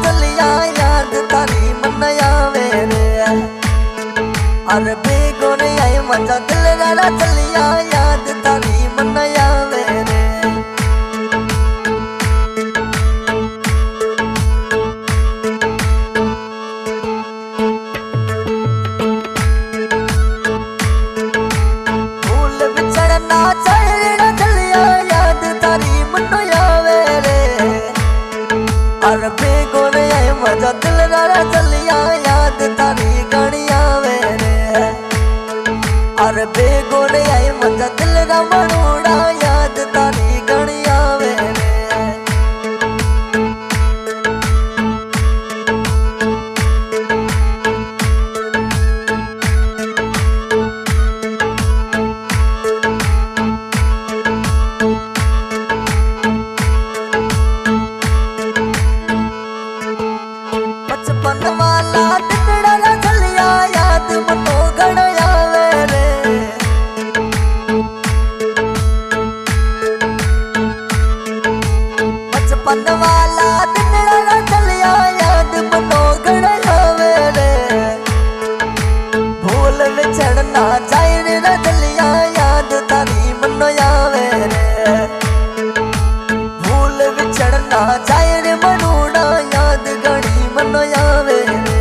चलिया याद थारी मन आवे रे। अरे बेगोने आई मजा दिल रारा चलिया याद थारी मन आवे रे। फूल बिछड़ना चढ़ना चलिया याद थारी मन आवे रे। अरे बेगोने आई मजा दिल रारा चलिया याद थारी घणी आवे रे। अरे बेगोने आई मजा दिल रा मनोड़ा याद थारी घणी आवे रे। बचपन वाला दिनड़ा चलिया याद मनो घण आवे रे। बचपन वाला दिनड़ा चलिया याद मनो घण आवे रे। भूल विछड़ना चाहिए रे चलिया याद थारी मनो आवे रे। भूल विछड़ना चाहिए रे मनोड़ा याद घणी मन आवे रे।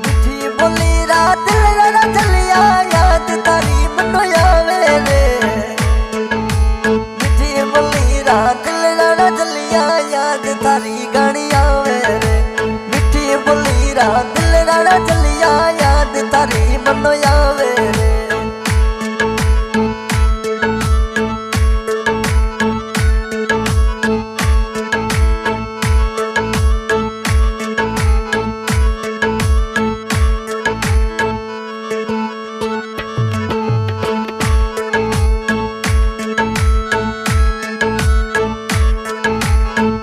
मिठी बोली रात लड़ा चलिया याद थारी मन आवे रे। मिठी बोली रात लड़ा चलिया याद थारी घणी आवे रे। मिठी बोली रात लड़ा चलिया याद थारी मन आवे रे।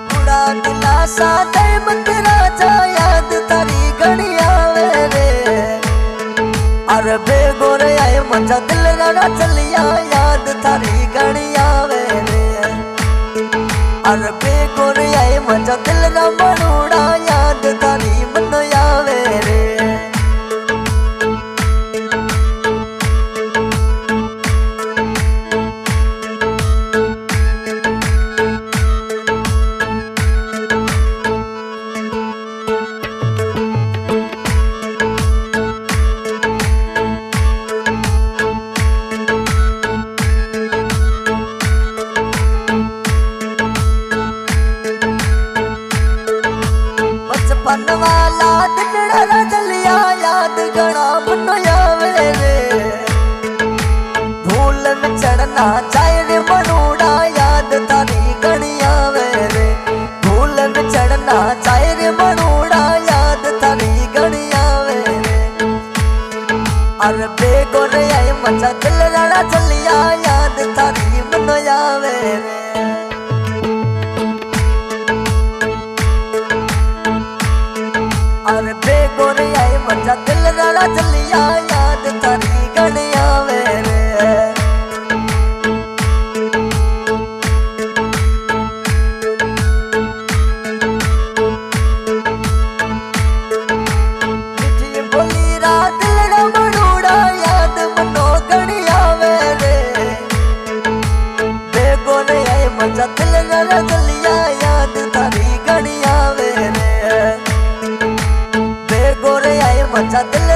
बुढ़ा दिलासा दे मत राजा याद थारी घणी आवे रे। अरे बेगोने आए मजा दिल रारा चलिया याद थारी घणी आवे रे। अरे बेगोने आए मजा दिल रा मनोड़ा याद थारी मन आवे रे। बचपन वाला दिनड़ा चलिया याद घना मन आवे रे। भूल विछड़ना चाहिए मनोड़ा याद थारी घणी आवे रे। भूल विछड़ना चाहिए मनोड़ा याद थारी घणी आवे रे। अरे बेगोने आई मजा दिल रारा चलिया याद थारी मन आवे रे। अरे बेगोने आई मजा दिल रारा चलिया याद थारी घणी आवे रे। मिठी बोली रात लड़ा मनोड़ा याद मनो घणी आवे रे। बेगोने आई मजा दिल रारा चलिया याद थारी घणी आवे रे। बेगोने आई मजा दिल